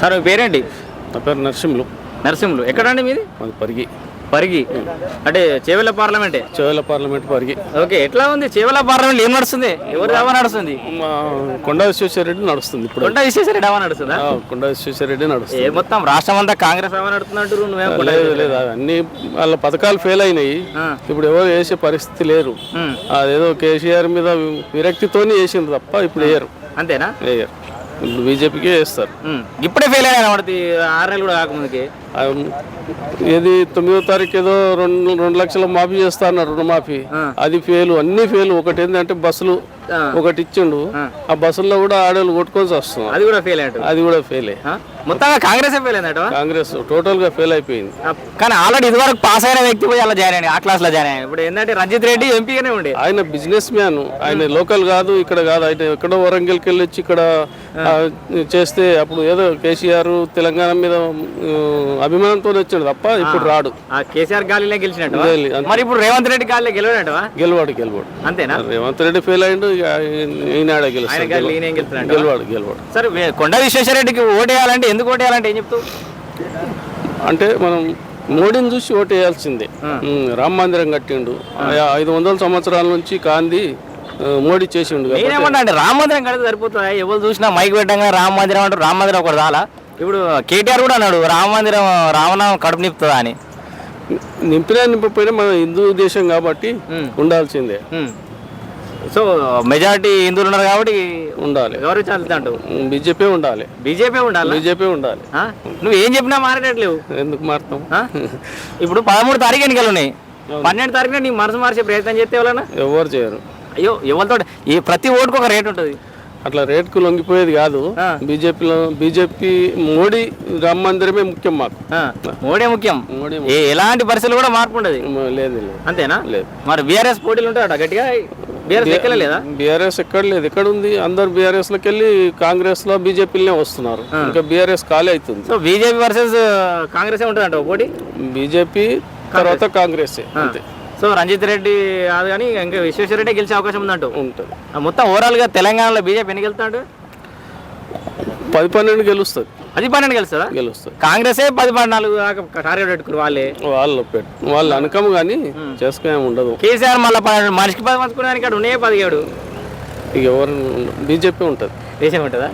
Sir మీ పేరేంటి? నా పేరు నరసింహులు. నరసింహులు. ఎక్కడండి మీది? పరిగి. పరిగి అంటే చేవెళ్ళ పార్లమెంటే? చేవెళ్ళ పార్లమెంట్ పరిగి. ఓకే, ఎట్లా ఉంది చేవెళ్ళ పార్లమెంట్? ఏం నడుస్తుంది? ఎవరు దావా నడుస్తుంది? మా కొండా విశ్వేశ్వరరెడ్డి నడుస్తుంది ఇప్పుడు. కొండా విశ్వేశ్వరరెడ్డి దావా నడుస్తుందా? కొండా విశ్వేశ్వరరెడ్డి నడుస్తుంది. మొత్తం రాష్ట్రం అంతా కాంగ్రెస్ దావా నడుతున్నట్టు నువ్వేం? లేదు, అన్ని వాళ్ళ పథకాలు ఫెయిల్ అయినాయి. ఇప్పుడు ఎవరు వేసే పరిస్థితి లేరు. అదేదో కేసీఆర్ మీద విరక్తితోనే వేసింది తప్ప ఇప్పుడు వేయరు. అంతేనా? వేయరు. ఇప్పుడు బీజేపీకే వేస్తారు. ఇప్పుడే ఫెయిల్ అయ్యాను పడుతుంది 6 నెలలు కూడా కాకముందుకి. ఏది 9వ తారీఖు ఏదో 2 లక్షల మాఫీ చేస్తా అన్నారు, రుణమాఫీ. అది ఫెయిల్, అన్ని ఫెయిల్. ఒకటి ఏంటంటే బస్సులు ఒకటి ఇచ్చిండు, ఆ బస్సుల్లో కూడా ఆడవాళ్ళు కొట్టుకొని వస్తున్నాం. అది కూడా ఫెయిల్ అయ్యాడు. అది కూడా ఫెయిల్. మొత్తంగా కాంగ్రెస్ ఫెయిల్ అయిందట. కాంగ్రెస్ టోటల్ గా ఫెయిల్ అయిపోయింది. కానీ ఆల్రెడీ ఇదివరకు పాస్ అయిన వ్యక్తి పోయి అలా జాయిన్ అయ్యాడు, ఆ క్లాస్ లో జాయిన్ అయ్యాడు. ఇప్పుడు ఏంటంటే రంజిత్ రెడ్డి ఎంపీగానే ఉండే. ఆయన బిజినెస్ మ్యాన్, ఆయన లోకల్ కాదు, ఇక్కడ కాదు. ఆయన ఎక్కడో వరంగల్కి వెళ్ళి వచ్చి ఇక్కడ చేస్తే అప్పుడు ఏదో కేసీఆర్ తెలంగాణ మీద అభిమానంతో వచ్చాడు తప్ప ఇప్పుడు రాడు. కేసీఆర్ గాలిలో గెలిచినట్టు. మరి ఇప్పుడు రేవంత్ రెడ్డి గాలిలో గెలవనట్టు. గెలవాడు అంతేనా? రేవంత్ రెడ్డి ఫెయిల్ అయ్యిండు, ఈనాడే గెలవాడు. సరే, కొండా విశ్వేశ్వరరెడ్డికి ఓటేయాలంటే ఎందుకు ఓటేయాలంటే ఏం చెప్తావు? అంటే మనం మోడీని చూసి ఓటేయాల్సిందే. రామ మందిరం కట్టిండు, 500 సంవత్సరాల నుంచి కాంది మోడీ చేసిండు. నేనేమంటా అంటే రామ మందిరం కడితే సరిపోతుందా? ఎవరు చూసినా మైక్ పెట్టంగా రామ మందిరం అంటారు. రామ మందిరం ఒకటి చాలా. ఇప్పుడు కేటీఆర్ కూడా అన్నాడు రామ మందిరం రావణం కడుపు నింపుతుందా అని. నింపకపోయినా మన హిందూ దేశం కాబట్టి ఉండాల్సిందే. సో మెజారిటీ హిందువులు ఉన్నారు కాబట్టి ఉండాలి. గౌరవించాలి అంటావు. బీజేపీ ఉండాలి. బీజేపీ ఉండాలి. నువ్వు ఏం చెప్పినా మారేటట్లేవు. ఎందుకు మారుతాం? ఇప్పుడు 13 తారీఖు ఎన్నికలు ఉన్నాయి. 12 తారీఖున నీ మనసు మార్చే ప్రయత్నం చేస్తే ఎవరైనా? ఎవరు చేయరు. అయ్యో, ఎవరితో ఈ ప్రతి ఓటుకు ఒక రేట్ ఉంటుంది. అట్లా రేట్కు లొంగిపోయేది కాదు. బీజేపీ మోడీ రామ మందిరమే ముఖ్యం మాకు. మోడీ ముఖ్యం. ఎలాంటి పరిస్థితులు కూడా మార్పు ఉండదు. లేదు. అంతేనా? లేదు. మరి బీఆర్ఎస్ పోటీలు ఉంటాయట గట్టిగా. బీఆర్ఎస్ ఎక్కడ లేదు. ఎక్కడ ఉంది? అందరు బీఆర్ఎస్ లోకి వెళ్ళి కాంగ్రెస్ లో బీజేపీలోనే వస్తున్నారు. ఇంకా బీఆర్ఎస్ ఖాళీ అవుతుంది. సో బీజేపీ వర్సెస్ కాంగ్రెస్ ఉంటుంది అంట పోటీ. బీజేపీ తర్వాత కాంగ్రెస్ అంతే. సో రంజిత్ రెడ్డి అది కానీ ఇంకా విశ్వేశ్వరరెడ్డి గెలిచే అవకాశం ఉందంటూ ఉంటుంది. మొత్తం ఓవరాల్ గా తెలంగాణలో బీజేపీ ఎన్ని గెలుస్తాడు? 10-12 గెలుస్తుంది. 10-12 గెలుస్తుందా? గెలుస్తుంది. కాంగ్రెసే 10-14 టార్గెట్ పెట్టుకుని వాళ్ళు అనకము కానీ చేసుకునే ఉండదు. కేసీఆర్ మళ్ళీ మనిషికి 10 మంచుకునే ఇక్కడ ఉన్నాయి 17. ఇక ఎవరు బీజేపీ ఉంటుంది. దేశం ఉంటుందా?